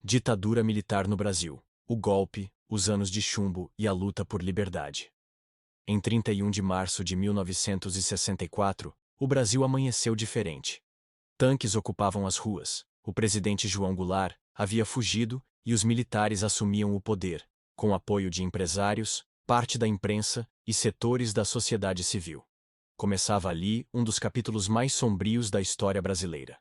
Ditadura militar no Brasil. O golpe, os anos de chumbo e a luta por liberdade. Em 31 de março de 1964, o Brasil amanheceu diferente. Tanques ocupavam as ruas, o presidente João Goulart havia fugido e os militares assumiam o poder, com apoio de empresários, parte da imprensa e setores da sociedade civil. Começava ali um dos capítulos mais sombrios da história brasileira.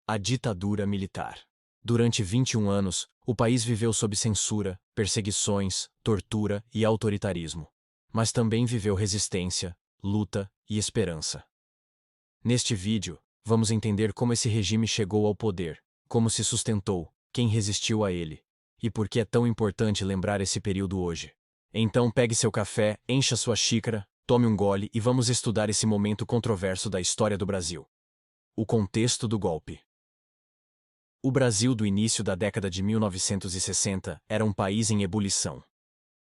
A ditadura militar. Durante 21 anos, o país viveu sob censura, perseguições, tortura e autoritarismo. Mas também viveu resistência, luta e esperança. Neste vídeo, vamos entender como esse regime chegou ao poder, como se sustentou, quem resistiu a ele, e por que é tão importante lembrar esse período hoje. Então pegue seu café, encha sua xícara, tome um gole e vamos estudar esse momento controverso da história do Brasil. O contexto do golpe. O Brasil do início da década de 1960 era um país em ebulição.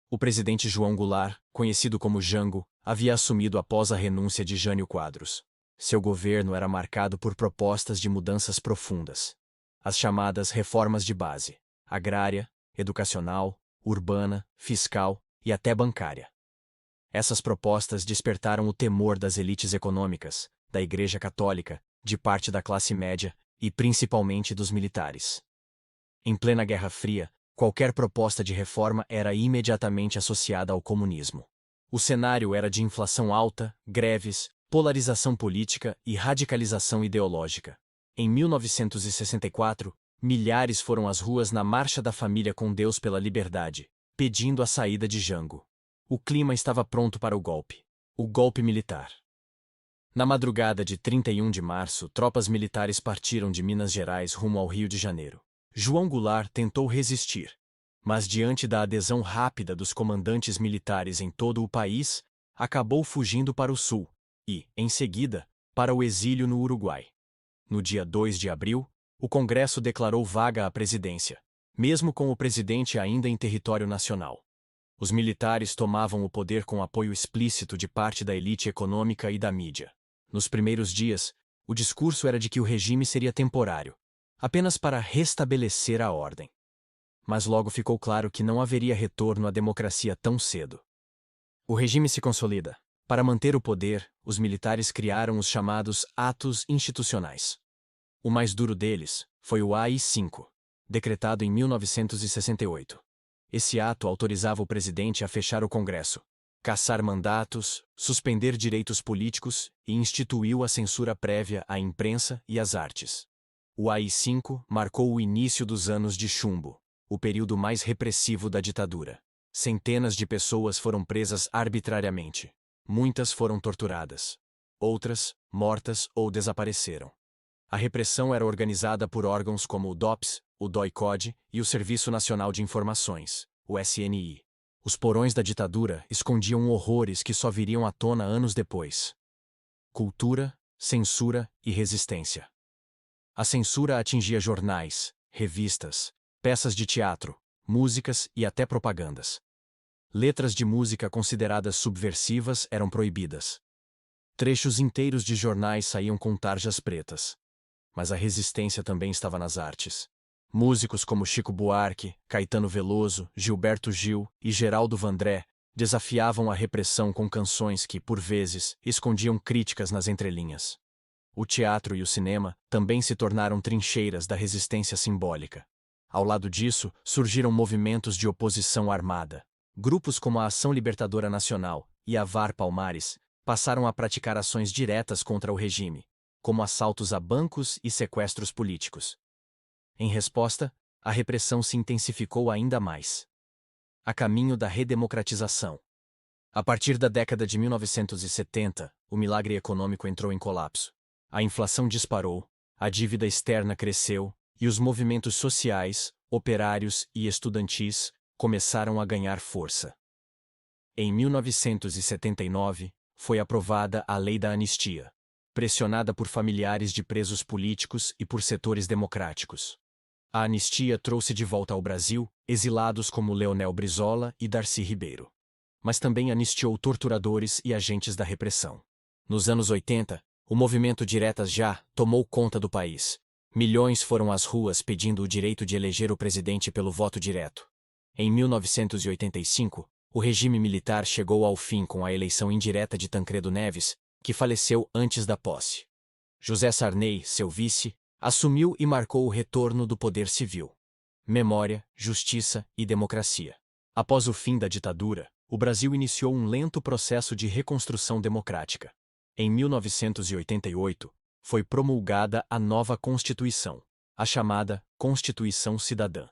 O presidente João Goulart, conhecido como Jango, havia assumido após a renúncia de Jânio Quadros. Seu governo era marcado por propostas de mudanças profundas. As chamadas reformas de base: agrária, educacional, urbana, fiscal e até bancária. Essas propostas despertaram o temor das elites econômicas, da Igreja Católica, de parte da classe média e principalmente dos militares. Em plena Guerra Fria, qualquer proposta de reforma era imediatamente associada ao comunismo. O cenário era de inflação alta, greves, polarização política e radicalização ideológica. Em 1964, milhares foram às ruas na Marcha da Família com Deus pela Liberdade, pedindo a saída de Jango. O clima estava pronto para o golpe. O golpe militar. Na madrugada de 31 de março, tropas militares partiram de Minas Gerais rumo ao Rio de Janeiro. João Goulart tentou resistir, mas diante da adesão rápida dos comandantes militares em todo o país, acabou fugindo para o sul e, em seguida, para o exílio no Uruguai. No dia 2 de abril, o Congresso declarou vaga a presidência, mesmo com o presidente ainda em território nacional. Os militares tomavam o poder com apoio explícito de parte da elite econômica e da mídia. Nos primeiros dias, o discurso era de que o regime seria temporário, apenas para restabelecer a ordem. Mas logo ficou claro que não haveria retorno à democracia tão cedo. O regime se consolida. Para manter o poder, os militares criaram os chamados atos institucionais. O mais duro deles foi o AI-5, decretado em 1968. Esse ato autorizava o presidente a fechar o Congresso, cassar mandatos, suspender direitos políticos e instituiu a censura prévia à imprensa e às artes. O AI-5 marcou o início dos anos de chumbo, o período mais repressivo da ditadura. Centenas de pessoas foram presas arbitrariamente. Muitas foram torturadas. Outras, mortas ou desapareceram. A repressão era organizada por órgãos como o DOPS, o DOI-CODE e o Serviço Nacional de Informações, o SNI. Os porões da ditadura escondiam horrores que só viriam à tona anos depois. Cultura, censura e resistência. A censura atingia jornais, revistas, peças de teatro, músicas e até propagandas. Letras de música consideradas subversivas eram proibidas. Trechos inteiros de jornais saíam com tarjas pretas. Mas a resistência também estava nas artes. Músicos como Chico Buarque, Caetano Veloso, Gilberto Gil e Geraldo Vandré desafiavam a repressão com canções que, por vezes, escondiam críticas nas entrelinhas. O teatro e o cinema também se tornaram trincheiras da resistência simbólica. Ao lado disso, surgiram movimentos de oposição armada. Grupos como a Ação Libertadora Nacional e a VAR Palmares passaram a praticar ações diretas contra o regime, como assaltos a bancos e sequestros políticos. Em resposta, a repressão se intensificou ainda mais. A caminho da redemocratização. A partir da década de 1970, o milagre econômico entrou em colapso. A inflação disparou, a dívida externa cresceu e os movimentos sociais, operários e estudantis começaram a ganhar força. Em 1979, foi aprovada a Lei da Anistia, pressionada por familiares de presos políticos e por setores democráticos. A anistia trouxe de volta ao Brasil exilados como Leonel Brizola e Darcy Ribeiro. Mas também anistiou torturadores e agentes da repressão. Nos anos 80, o movimento Diretas Já tomou conta do país. Milhões foram às ruas pedindo o direito de eleger o presidente pelo voto direto. Em 1985, o regime militar chegou ao fim com a eleição indireta de Tancredo Neves, que faleceu antes da posse. José Sarney, seu vice, assumiu e marcou o retorno do poder civil. Memória, justiça e democracia. Após o fim da ditadura, o Brasil iniciou um lento processo de reconstrução democrática. Em 1988, foi promulgada a nova Constituição, a chamada Constituição Cidadã.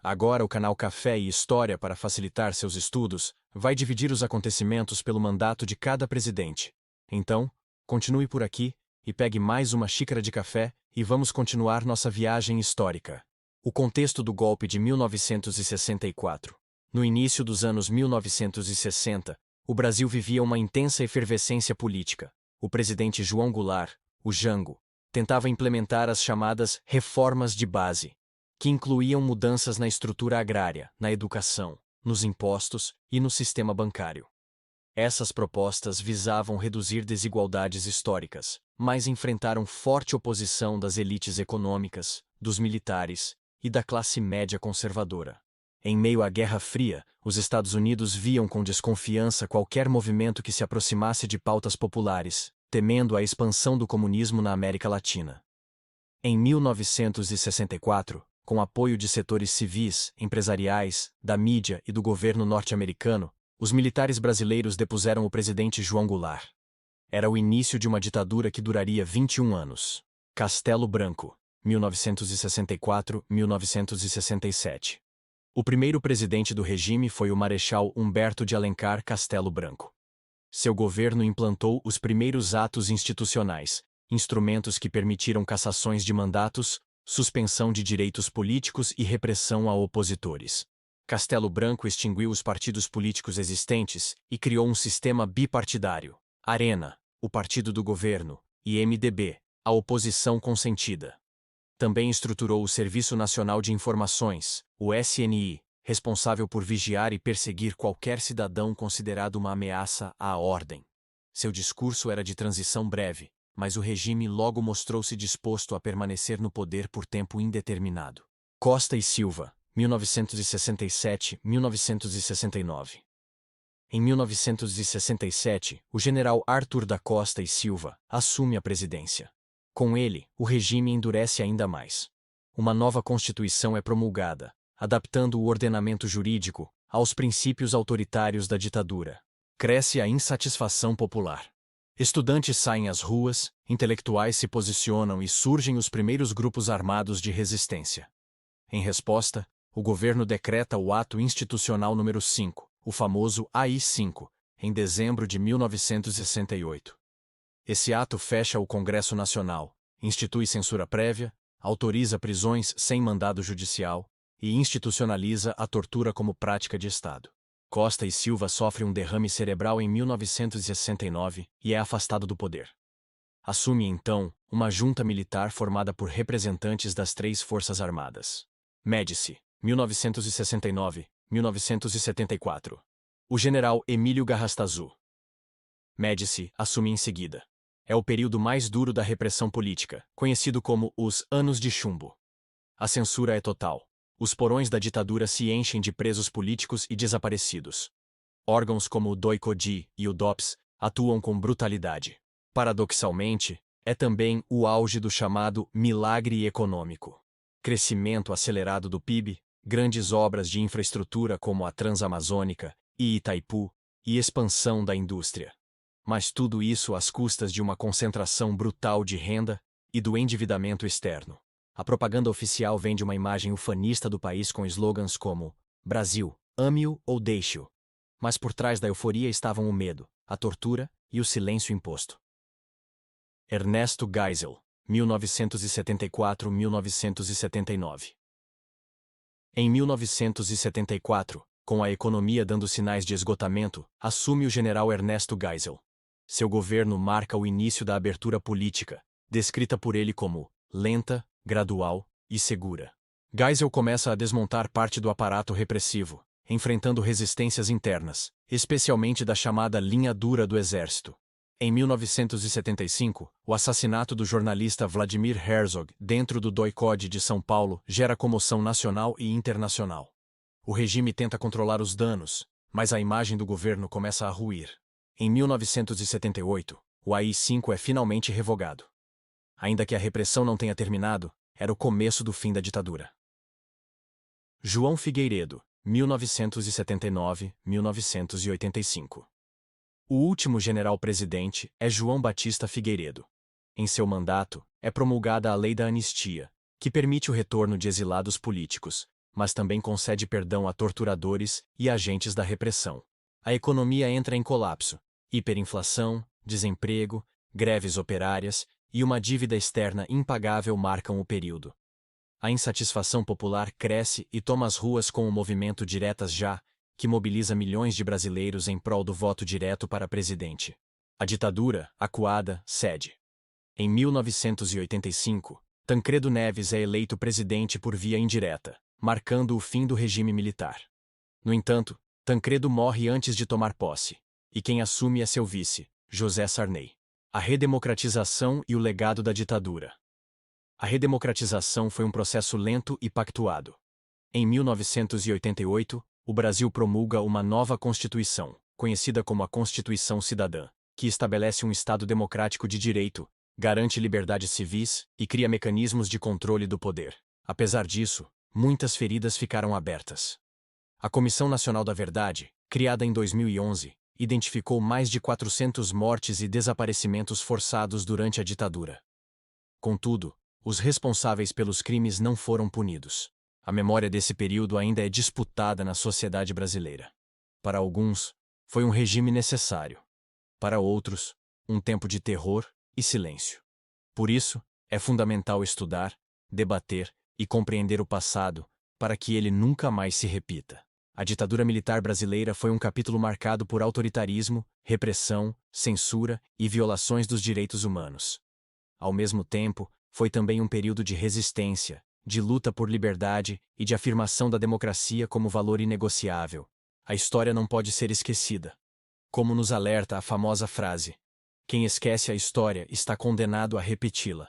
Agora o canal Café e História, para facilitar seus estudos, vai dividir os acontecimentos pelo mandato de cada presidente. Então, continue por aqui e pegue mais uma xícara de café e vamos continuar nossa viagem histórica. O contexto do golpe de 1964. No início dos anos 1960, o Brasil vivia uma intensa efervescência política. O presidente João Goulart, o Jango, tentava implementar as chamadas reformas de base, que incluíam mudanças na estrutura agrária, na educação, nos impostos e no sistema bancário. Essas propostas visavam reduzir desigualdades históricas, mas enfrentaram forte oposição das elites econômicas, dos militares e da classe média conservadora. Em meio à Guerra Fria, os Estados Unidos viam com desconfiança qualquer movimento que se aproximasse de pautas populares, temendo a expansão do comunismo na América Latina. Em 1964, com apoio de setores civis, empresariais, da mídia e do governo norte-americano, os militares brasileiros depuseram o presidente João Goulart. Era o início de uma ditadura que duraria 21 anos. Castelo Branco, 1964-1967. O primeiro presidente do regime foi o Marechal Humberto de Alencar Castelo Branco. Seu governo implantou os primeiros atos institucionais, instrumentos que permitiram cassações de mandatos, suspensão de direitos políticos e repressão a opositores. Castelo Branco extinguiu os partidos políticos existentes e criou um sistema bipartidário: Arena, o partido do governo, e MDB, a oposição consentida. Também estruturou o Serviço Nacional de Informações, o SNI, responsável por vigiar e perseguir qualquer cidadão considerado uma ameaça à ordem. Seu discurso era de transição breve, mas o regime logo mostrou-se disposto a permanecer no poder por tempo indeterminado. Costa e Silva, 1967-1969. Em 1967, o general Arthur da Costa e Silva assume a presidência. Com ele, o regime endurece ainda mais. Uma nova Constituição é promulgada, adaptando o ordenamento jurídico aos princípios autoritários da ditadura. Cresce a insatisfação popular. Estudantes saem às ruas, intelectuais se posicionam e surgem os primeiros grupos armados de resistência. Em resposta, o governo decreta o Ato Institucional número 5, o famoso AI-5, em dezembro de 1968. Esse ato fecha o Congresso Nacional, institui censura prévia, autoriza prisões sem mandado judicial e institucionaliza a tortura como prática de Estado. Costa e Silva sofre um derrame cerebral em 1969 e é afastado do poder. Assume então uma junta militar formada por representantes das três forças armadas. Médici, 1969-1974. O general Emílio Garrastazu. Médici assume em seguida. É o período mais duro da repressão política, conhecido como os Anos de Chumbo. A censura é total. Os porões da ditadura se enchem de presos políticos e desaparecidos. Órgãos como o DOI-CODI e o DOPS atuam com brutalidade. Paradoxalmente, é também o auge do chamado milagre econômico. Crescimento acelerado do PIB, grandes obras de infraestrutura como a Transamazônica e Itaipu, e expansão da indústria. Mas tudo isso às custas de uma concentração brutal de renda e do endividamento externo. A propaganda oficial vende uma imagem ufanista do país com slogans como Brasil, ame-o ou deixe-o. Mas por trás da euforia estavam o medo, a tortura e o silêncio imposto. Ernesto Geisel, 1974-1979. Em 1974, com a economia dando sinais de esgotamento, assume o general Ernesto Geisel. Seu governo marca o início da abertura política, descrita por ele como lenta, gradual e segura. Geisel começa a desmontar parte do aparato repressivo, enfrentando resistências internas, especialmente da chamada linha dura do exército. Em 1975, o assassinato do jornalista Vladimir Herzog dentro do DOI-CODE de São Paulo gera comoção nacional e internacional. O regime tenta controlar os danos, mas a imagem do governo começa a ruir. Em 1978, o AI-5 é finalmente revogado. Ainda que a repressão não tenha terminado, era o começo do fim da ditadura. João Figueiredo, 1979-1985. O último general-presidente é João Batista Figueiredo. Em seu mandato, é promulgada a Lei da Anistia, que permite o retorno de exilados políticos, mas também concede perdão a torturadores e agentes da repressão. A economia entra em colapso. Hiperinflação, desemprego, greves operárias e uma dívida externa impagável marcam o período. A insatisfação popular cresce e toma as ruas com o movimento Diretas Já, que mobiliza milhões de brasileiros em prol do voto direto para presidente. A ditadura, acuada, cede. Em 1985, Tancredo Neves é eleito presidente por via indireta, marcando o fim do regime militar. No entanto, Tancredo morre antes de tomar posse, e quem assume é seu vice, José Sarney. A redemocratização e o legado da ditadura. A redemocratização foi um processo lento e pactuado. Em 1988, o Brasil promulga uma nova Constituição, conhecida como a Constituição Cidadã, que estabelece um Estado democrático de direito, garante liberdades civis e cria mecanismos de controle do poder. Apesar disso, muitas feridas ficaram abertas. A Comissão Nacional da Verdade, criada em 2011, identificou mais de 400 mortes e desaparecimentos forçados durante a ditadura. Contudo, os responsáveis pelos crimes não foram punidos. A memória desse período ainda é disputada na sociedade brasileira. Para alguns, foi um regime necessário. Para outros, um tempo de terror e silêncio. Por isso, é fundamental estudar, debater e compreender o passado, para que ele nunca mais se repita. A ditadura militar brasileira foi um capítulo marcado por autoritarismo, repressão, censura e violações dos direitos humanos. Ao mesmo tempo, foi também um período de resistência, de luta por liberdade e de afirmação da democracia como valor inegociável. A história não pode ser esquecida. Como nos alerta a famosa frase: quem esquece a história está condenado a repeti-la.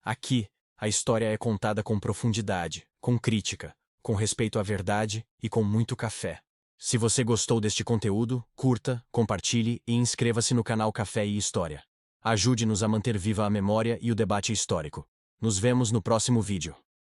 Aqui, a história é contada com profundidade, com crítica, com respeito à verdade e com muito café. Se você gostou deste conteúdo, curta, compartilhe e inscreva-se no canal Café e História. Ajude-nos a manter viva a memória e o debate histórico. Nos vemos no próximo vídeo.